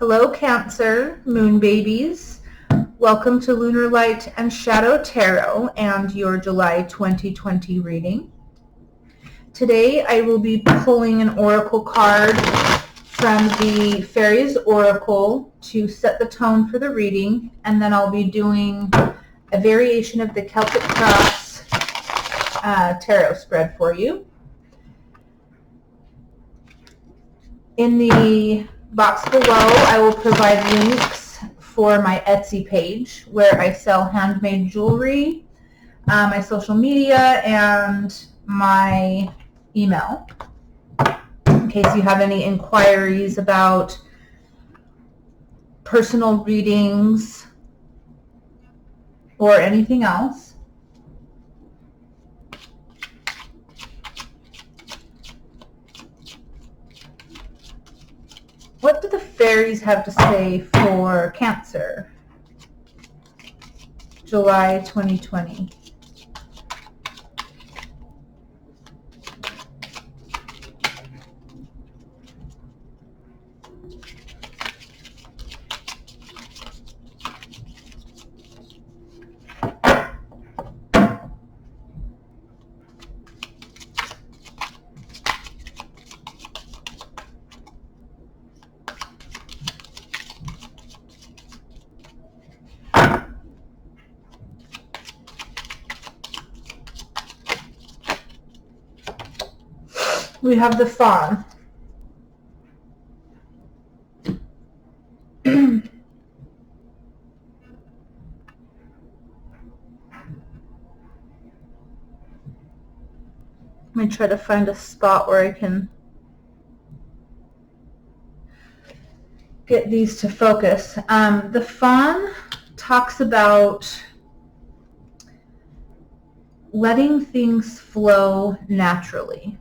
Hello, Cancer, moon babies. Welcome to Lunar Light and Shadow Tarot and your July 2020 reading. Today I will be pulling an oracle card from the Fairies Oracle to set the tone for the reading, and then I'll be doing a variation of the Celtic Cross tarot spread for you. In the box below, I will provide links for my Etsy page where I sell handmade jewelry, my social media, and my email in case you have any inquiries about personal readings or anything else. What do the fairies have to say for Cancer, July 2020? We have the Fawn. Let me try to find a spot where I can get these to focus. The Fawn talks about letting things flow naturally.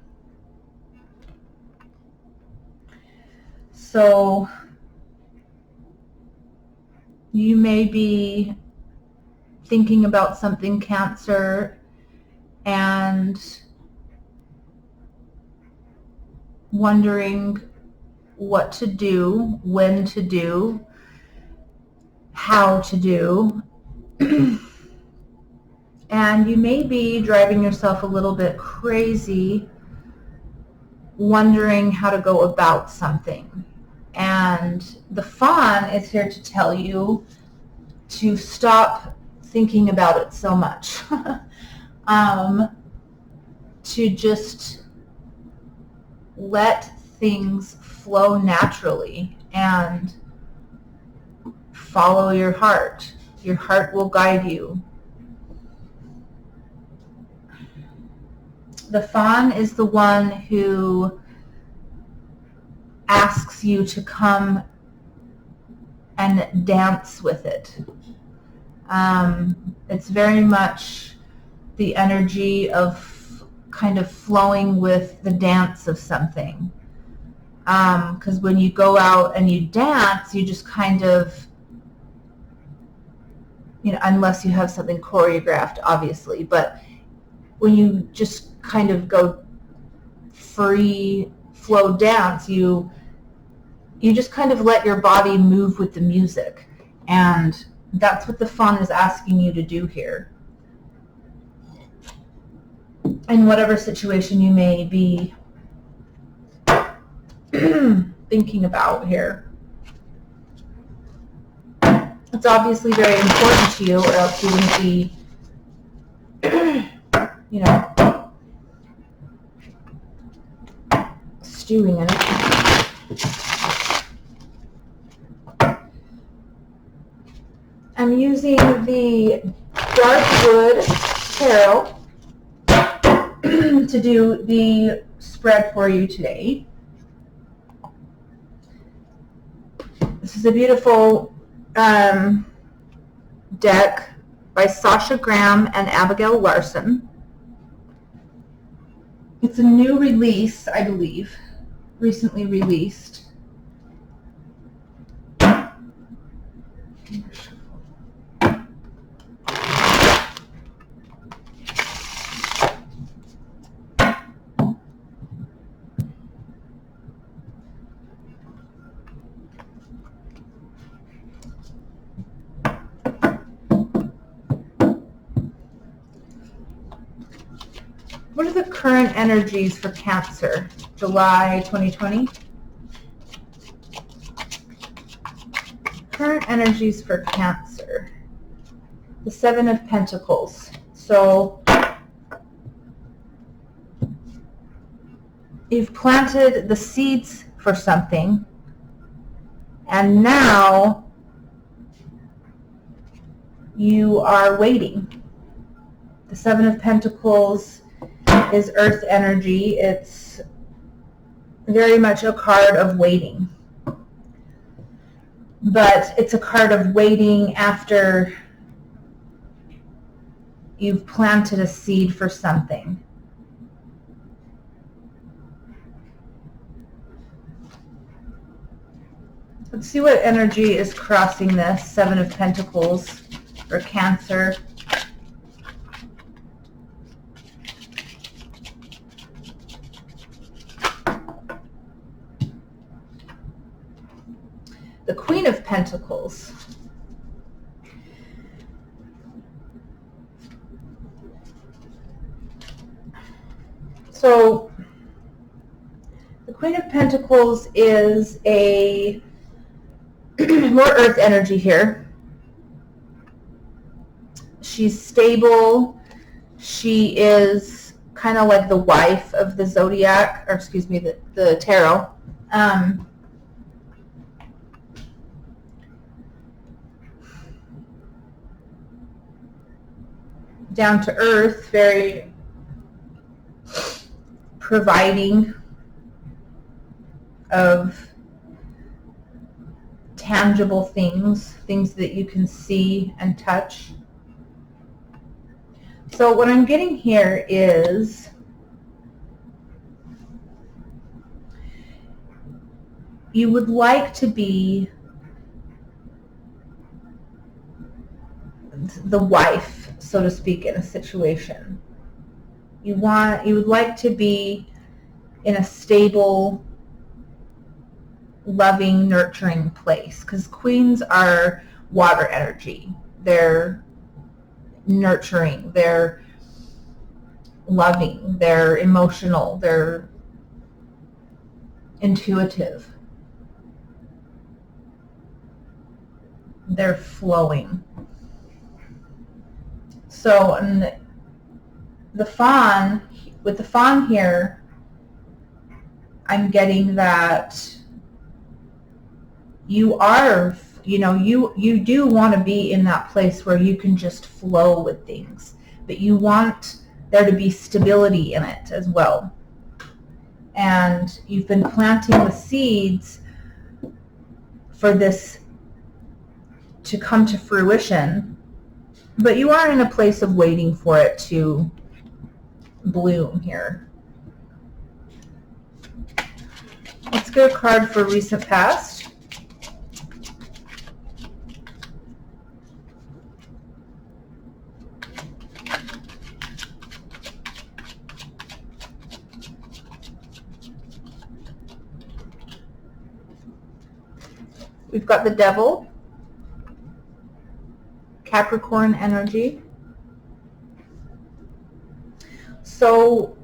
So you may be thinking about something, Cancer, and wondering what to do, when to do, how to do. And you may be driving yourself a little bit crazy, wondering how to go about something. And the Fawn is here to tell you to stop thinking about it so much. To just let things flow naturally and follow your heart. Your heart will guide you. The Fawn is the one who asks you to come and dance with it. It's very much the energy of kind of flowing with the dance of something. Because when you go out and you dance, you just kind of, unless you have something choreographed, obviously, but when you just kind of go free flow dance, you just kind of let your body move with the music. And that's what the Fawn is asking you to do here. In whatever situation you may be thinking about here. It's obviously very important to you, or else you wouldn't be, stewing in it. I'm using the Dark Wood Tarot to do the spread for you today. This is a beautiful deck by Sasha Graham and Abigail Larson. It's a new release, I believe, recently released. What are the current energies for Cancer? July 2020. Current energies for Cancer. The Seven of Pentacles. So you've planted the seeds for something, and now you are waiting. The Seven of Pentacles is earth energy. It's very much a card of waiting. But it's a card of waiting after you've planted a seed for something. Let's see what energy is crossing this Seven of Pentacles for Cancer. The Queen of Pentacles. So the Queen of Pentacles is a more earth energy here. She's stable. She is kind of like the wife of the zodiac, or excuse me, the tarot. Down to earth, very providing of tangible things, things that you can see and touch. So what I'm getting here is you would like to be the wife, so to speak, in a situation. You would like to be in a stable, loving, nurturing place, because queens are water energy. They're nurturing, they're loving, they're emotional, they're intuitive, they're flowing. So the fawn, with the fawn here, I'm getting that you are, you do want to be in that place where you can just flow with things, but you want there to be stability in it as well. And you've been planting the seeds for this to come to fruition, but you are in a place of waiting for it to bloom here. Let's get a card for recent past. We've got the Devil, Capricorn energy. So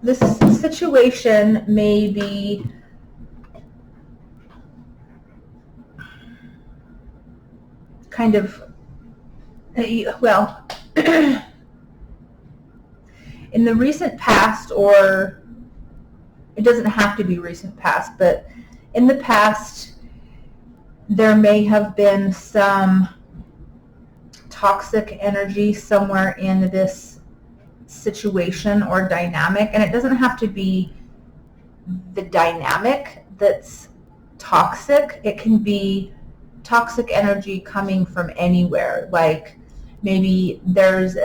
this situation may be kind of, well, in the recent past, or it doesn't have to be recent past, but in the past, there may have been some toxic energy somewhere in this situation or dynamic, and it doesn't have to be the dynamic that's toxic. It can be toxic energy coming from anywhere, like maybe there's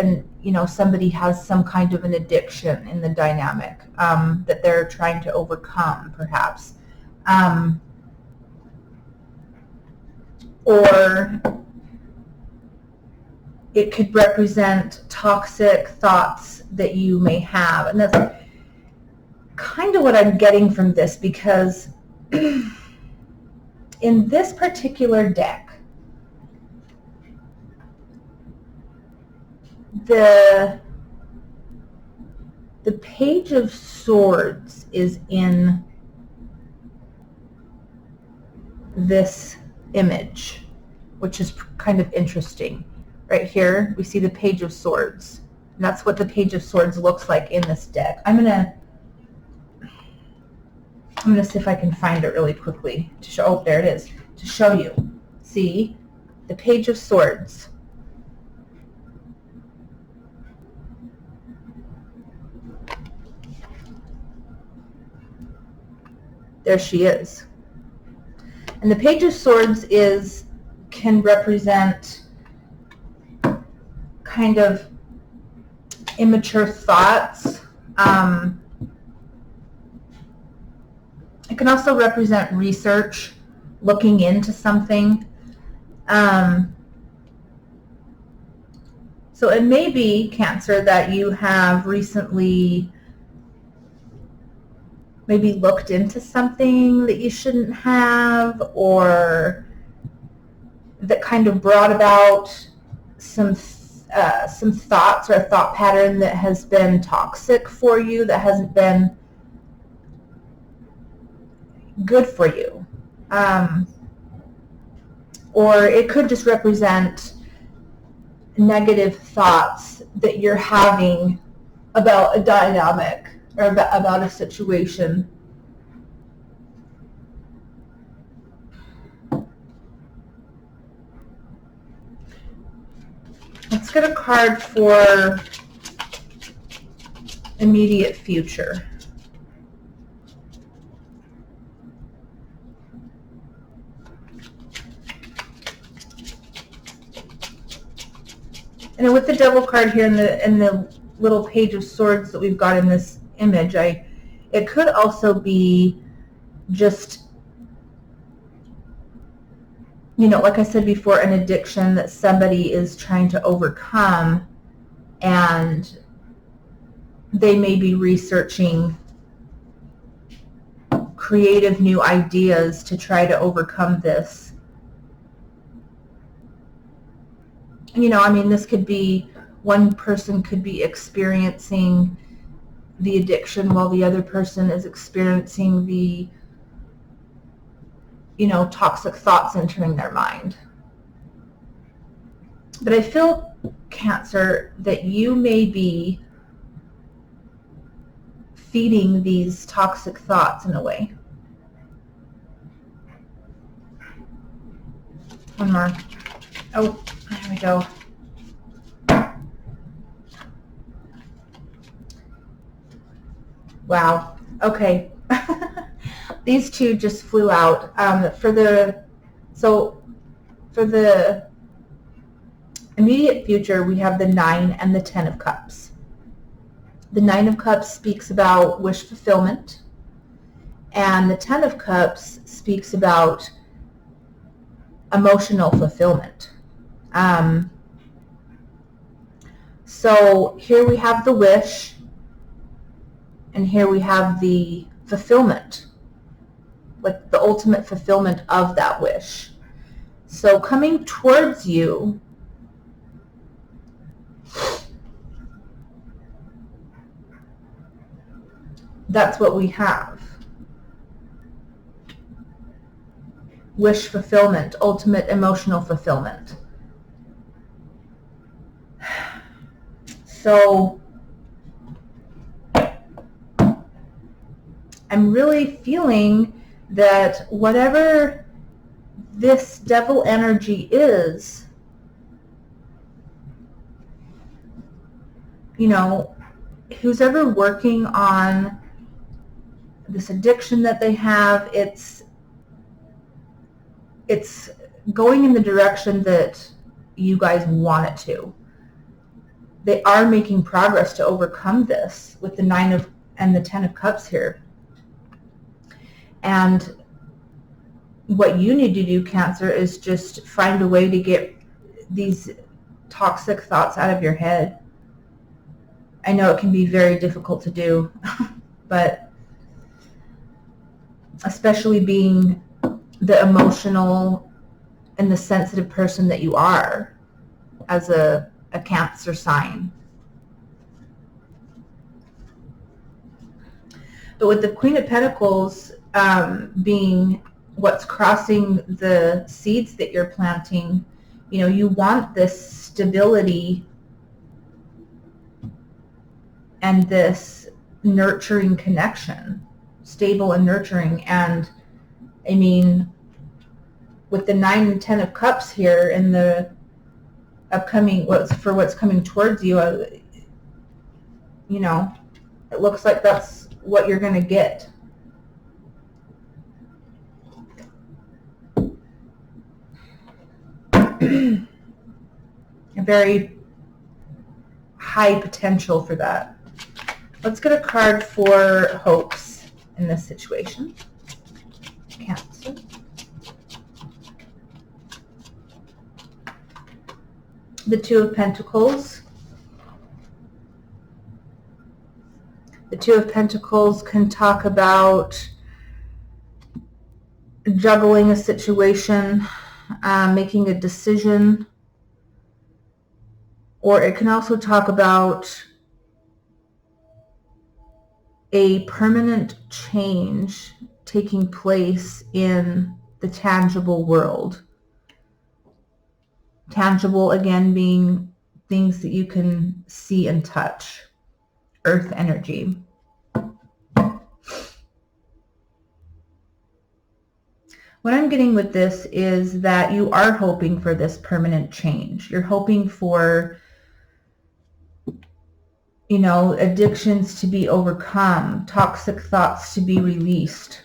somebody has some kind of an addiction in the dynamic that they're trying to overcome, perhaps. Or it could represent toxic thoughts that you may have. And that's kind of what I'm getting from this, because in this particular deck, the The Page of Swords is in this image, which is kind of interesting. Right here, we see the Page of Swords. And that's what the Page of Swords looks like in this deck. I'm gonna see if I can find it really quickly to show. Oh, there it is. To show you. See? The Page of Swords. There she is. And the Page of Swords can represent kind of immature thoughts. It can also represent research, looking into something. So it may be, Cancer, that you have recently maybe looked into something that you shouldn't have, or that kind of brought about some thoughts or a thought pattern that has been toxic for you, that hasn't been good for you. Or it could just represent negative thoughts that you're having about a dynamic or about a situation. Let's get a card for immediate future. And with the Devil card here in the little Page of Swords that we've got in this image, it could also be just, like I said before, an addiction that somebody is trying to overcome, and they may be researching creative new ideas to try to overcome this. This could be, one person could be experiencing the addiction while the other person is experiencing the, toxic thoughts entering their mind. But I feel, Cancer, that you may be feeding these toxic thoughts in a way. One more. Oh, there we go. Wow. Okay. These two just flew out. For the immediate future, we have the 9 and the 10 of Cups. The 9 of Cups speaks about wish fulfillment, and the 10 of Cups speaks about emotional fulfillment. So here we have the wish, and here we have the fulfillment, like the ultimate fulfillment of that wish. So coming towards you, that's what we have. Wish fulfillment, ultimate emotional fulfillment. So I'm really feeling that whatever this devil energy is, who's ever working on this addiction that they have, it's going in the direction that you guys want it to. They are making progress to overcome this with the 9 and the 10 of Cups here. And what you need to do, Cancer, is just find a way to get these toxic thoughts out of your head. I know it can be very difficult to do, but especially being the emotional and the sensitive person that you are as a Cancer sign. But with the Queen of Pentacles being what's crossing the seeds that you're planting, you want this stability and this nurturing connection, stable and nurturing. And I mean, with the 9 and 10 of Cups here in the upcoming, what's coming towards you, it looks like that's what you're going to get. A very high potential for that. Let's get a card for hopes in this situation. Cancer. The 2 of Pentacles. The 2 of Pentacles can talk about juggling a situation, making a decision, or it can also talk about a permanent change taking place in the tangible world. Tangible, again, being things that you can see and touch. Earth energy. What I'm getting with this is that you are hoping for this permanent change. You're hoping for, addictions to be overcome, toxic thoughts to be released.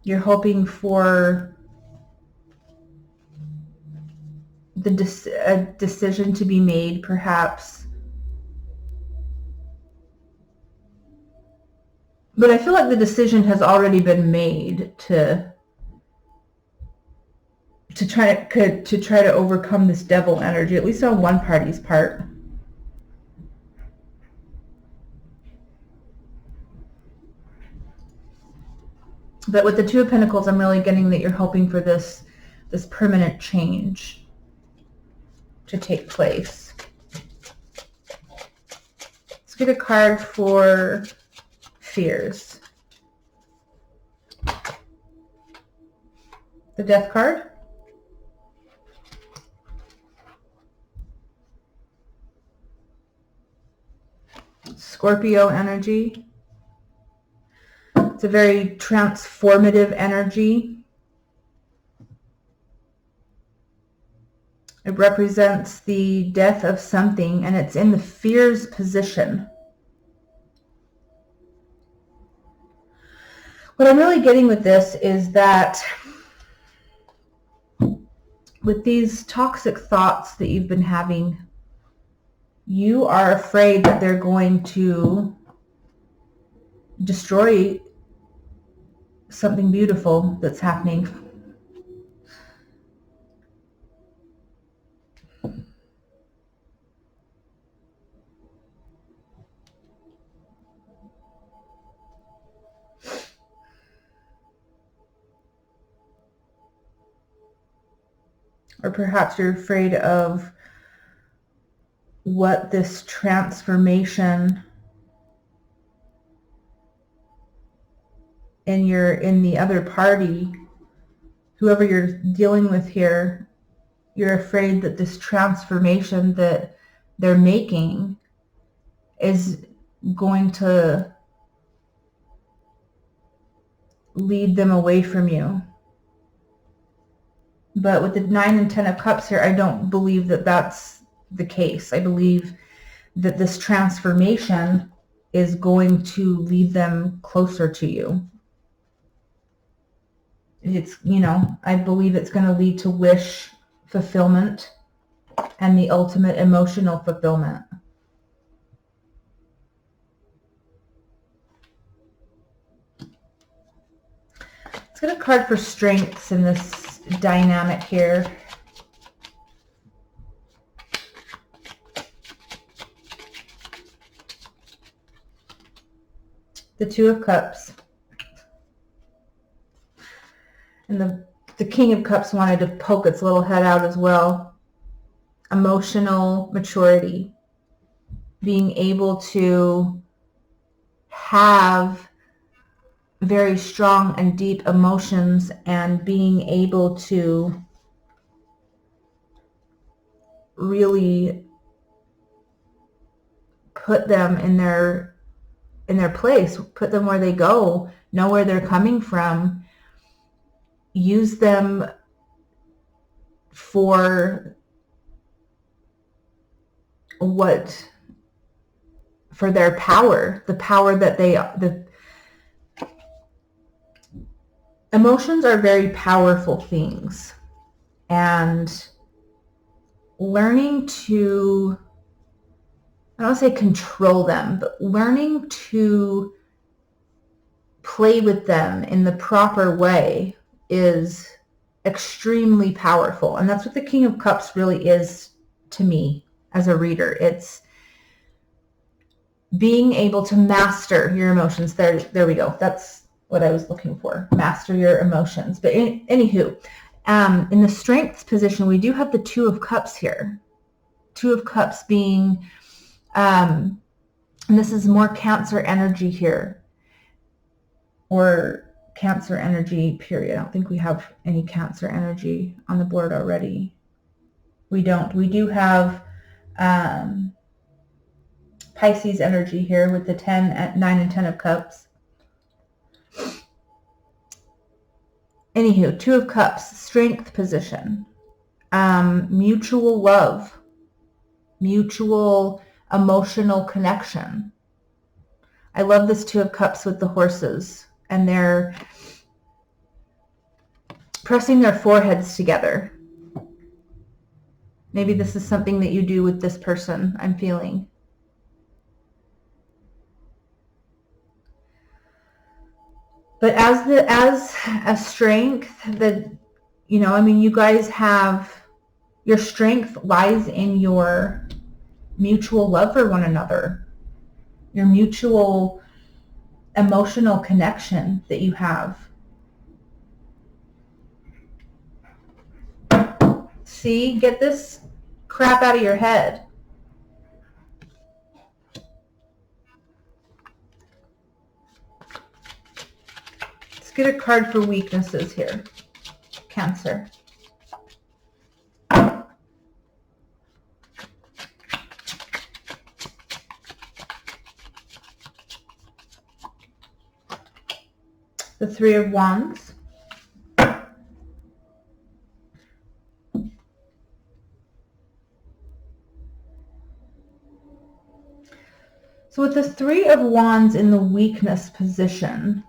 You're hoping for a decision to be made, perhaps. But I feel like the decision has already been made to try to overcome this devil energy, at least on one party's part. But with the 2 of Pentacles, I'm really getting that you're hoping for this permanent change to take place. Let's get a card for fears. The Death card. Scorpio energy. It's a very transformative energy. It represents the death of something, and it's in the fears position. What I'm really getting with this is that with these toxic thoughts that you've been having, you are afraid that they're going to destroy something beautiful that's happening. Or perhaps you're afraid of what this transformation in the other party, whoever you're dealing with here, you're afraid that this transformation that they're making is going to lead them away from you. But with the 9 and 10 of Cups here, I don't believe that that's the case. I believe that this transformation is going to lead them closer to you. It's, I believe it's going to lead to wish fulfillment and the ultimate emotional fulfillment. Let's get a card for strengths in this dynamic here. The 2 of Cups. And the The King of Cups wanted to poke its little head out as well. Emotional maturity. Being able to have very strong and deep emotions and being able to really put them in their place, put them where they go, know where they're coming from, use them for their power, the power that the emotions are very powerful things, and learning to, I don't say control them, but learning to play with them in the proper way is extremely powerful. And that's what the King of Cups really is to me as a reader. It's being able to master your emotions. There we go. That's what I was looking for. Master your emotions. But anywho, in the strengths position, we do have the Two of Cups here. Two of Cups being, and this is more Cancer energy here, or Cancer energy, period. I don't think we have any Cancer energy on the board already. We don't. We do have Pisces energy here with the 9 and 10 of Cups. Anywho, Two of Cups, strength position, mutual love, mutual emotional connection. I love this Two of Cups with the horses, and they're pressing their foreheads together. Maybe this is something that you do with this person, I'm feeling. But as a strength that, you guys have, your strength lies in your mutual love for one another, your mutual emotional connection that you have. See, get this crap out of your head. Let's get a card for weaknesses here. Cancer. The Three of Wands. So with the Three of Wands in the weakness position,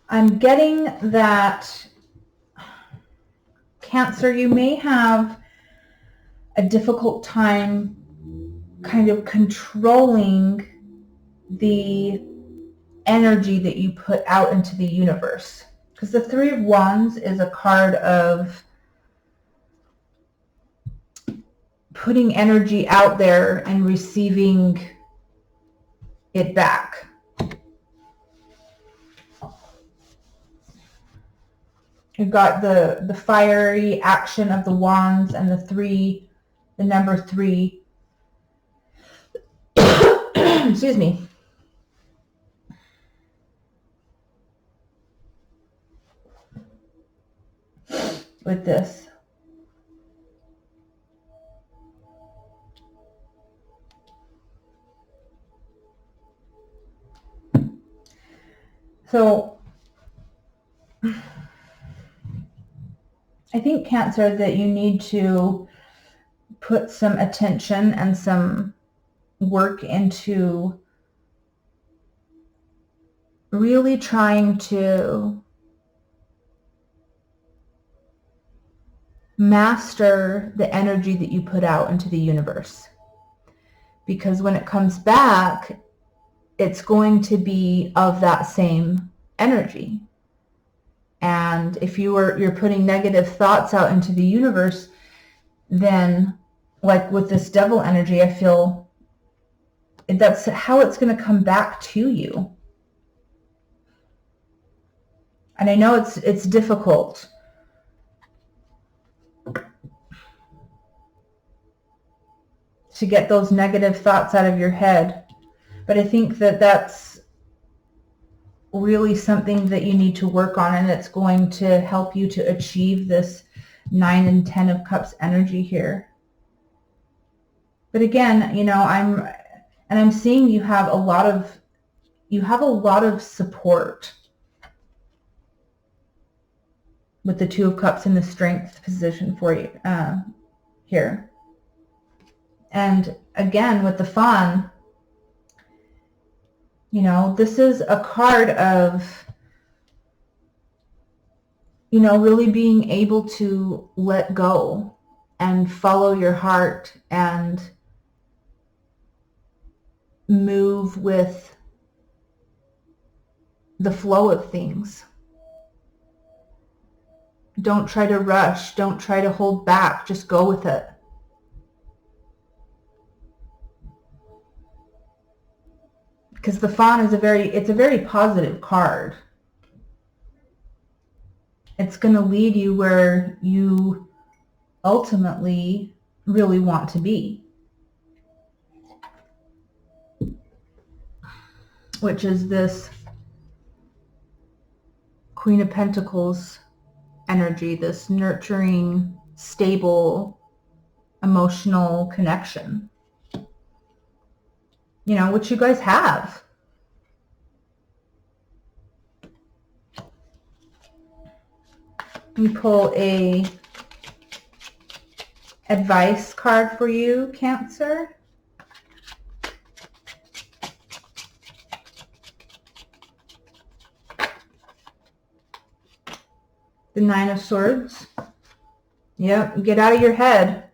I'm getting that, Cancer, you may have a difficult time kind of controlling the energy that you put out into the universe. Because the Three of Wands is a card of putting energy out there and receiving it back. You've got the fiery action of the wands and the number 3. Excuse me. With this. So I think, Cancer, that you need to put some attention and some work into really trying to master the energy that you put out into the universe. Because when it comes back, it's going to be of that same energy. And if you're putting negative thoughts out into the universe, then, like with this Devil energy, I feel that's how it's going to come back to you. And I know it's difficult to get those negative thoughts out of your head, but I think that that's really something that you need to work on, and it's going to help you to achieve this 9 and 10 of Cups energy here. But again, you know, I'm seeing you have a lot of support with the 2 of Cups in the Strength position for you here. And again, with the Fawn, you know, this is a card of, you know, really being able to let go and follow your heart and move with the flow of things. Don't try to rush. Don't try to hold back. Just go with it. Because the Fawn is it's a very positive card. It's going to lead you where you ultimately really want to be, which is this Queen of Pentacles energy, this nurturing, stable, emotional connection, you know, which you guys have. Let me pull a advice card for you, Cancer. The 9 of Swords. Yep, get out of your head.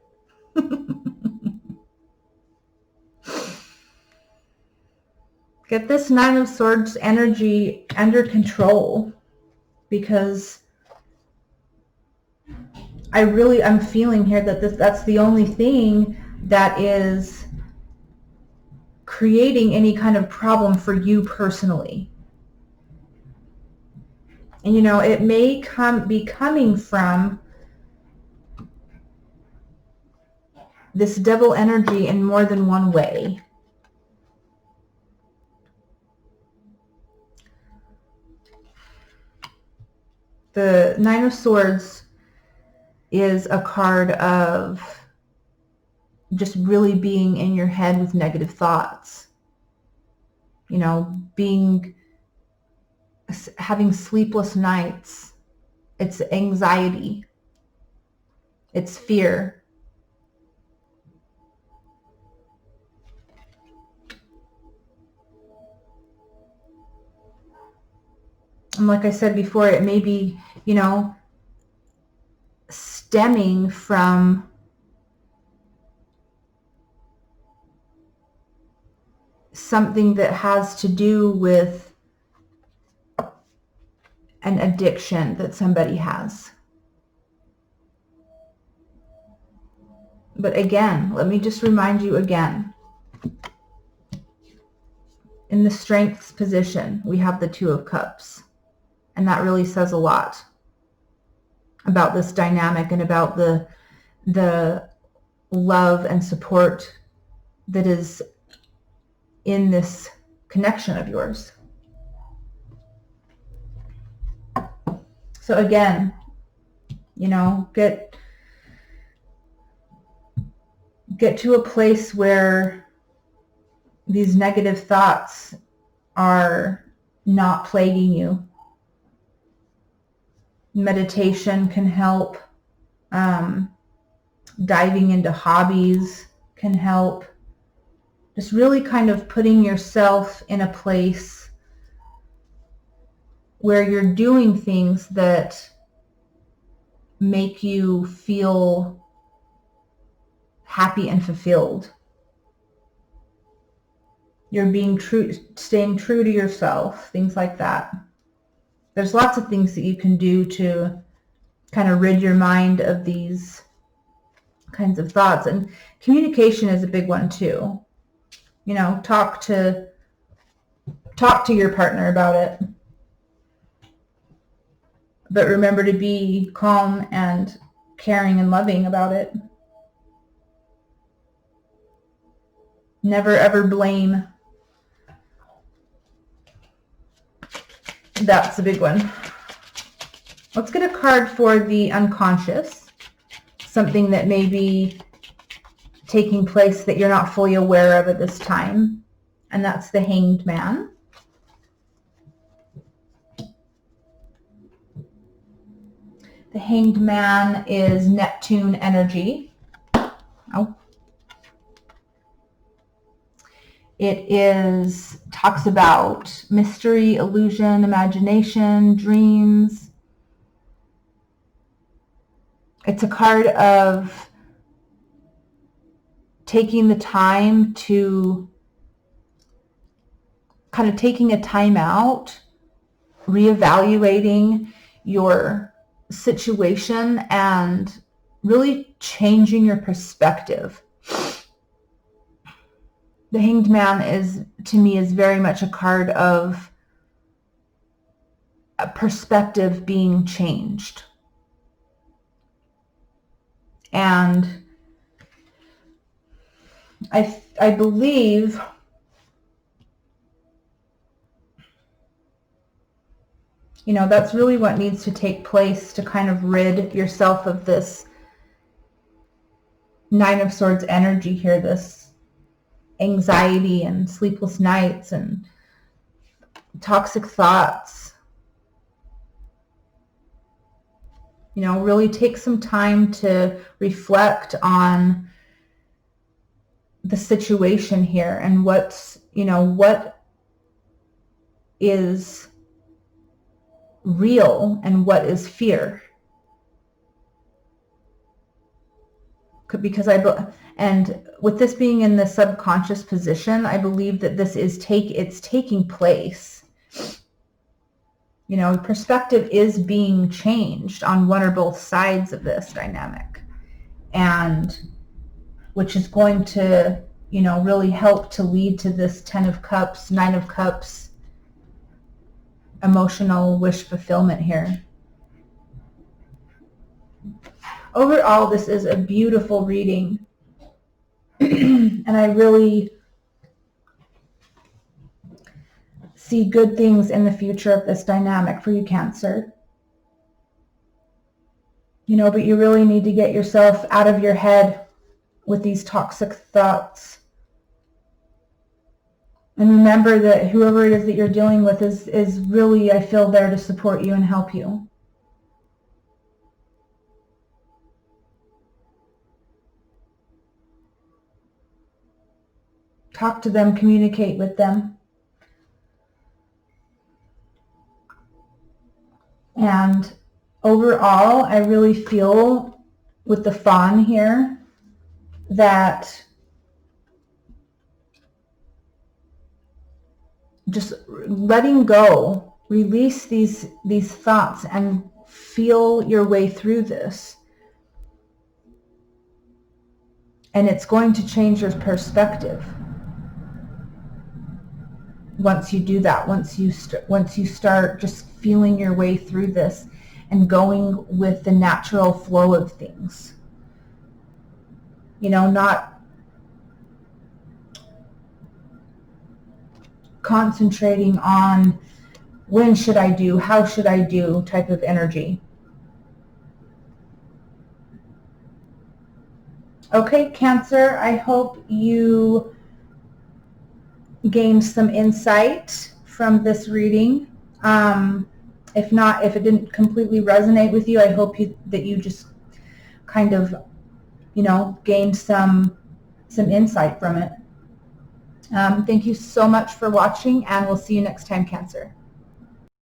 Get this 9 of Swords energy under control, because I'm feeling here that that's the only thing that is creating any kind of problem for you personally. And you know, it may be coming from this Devil energy in more than one way. The 9 of Swords is a card of just really being in your head with negative thoughts. You know, having sleepless nights. It's anxiety. It's fear. And like I said before, it may be, you know, stemming from something that has to do with an addiction that somebody has. But again, let me just remind you again. In the Strengths position, we have the 2 of Cups. And that really says a lot about this dynamic and about the love and support that is in this connection of yours. So again, you know, get to a place where these negative thoughts are not plaguing you. Meditation can help. Diving into hobbies can help. Just really kind of putting yourself in a place where you're doing things that make you feel happy and fulfilled. You're being true, staying true to yourself, things like that. There's lots of things that you can do to kind of rid your mind of these kinds of thoughts. And communication is a big one too. You know, talk to your partner about it. but remember to be calm and caring and loving about it. Never ever blame. That's a big one. Let's get a card for the unconscious. Something that may be taking place that you're not fully aware of at this time. And that's the Hanged Man. The Hanged Man is Neptune energy. Oh. It talks about mystery, illusion, imagination, dreams. It's a card of taking the time to kind of taking a time out, reevaluating your situation and really changing your perspective. The Hanged Man to me, is very much a card of a perspective being changed. And I believe that's really what needs to take place to kind of rid yourself of this Nine of Swords energy here, this anxiety and sleepless nights and toxic thoughts. Really take some time to reflect on the situation here and what is real and what is fear. Because and with this being in the subconscious position, I believe that this is it's taking place. Perspective is being changed on one or both sides of this dynamic, and which is going to, really help to lead to this 10 of Cups, 9 of Cups, emotional wish fulfillment here. Overall, this is a beautiful reading. And I really see good things in the future of this dynamic for you, Cancer. But you really need to get yourself out of your head with these toxic thoughts. And remember that whoever it is that you're dealing with is really, I feel, there to support you and help you. Talk to them, communicate with them. And overall, I really feel with the Fawn here that just letting go, release these thoughts and feel your way through this. And it's going to change your perspective. Once you do that, once you start just feeling your way through this and going with the natural flow of things, not concentrating on when should I do, how should I do type of energy. Okay, Cancer, I hope you gained some insight from this reading. If not, if it didn't completely resonate with you, I hope that you just kind of, gained some insight from it. Thank you so much for watching, and we'll see you next time, Cancer.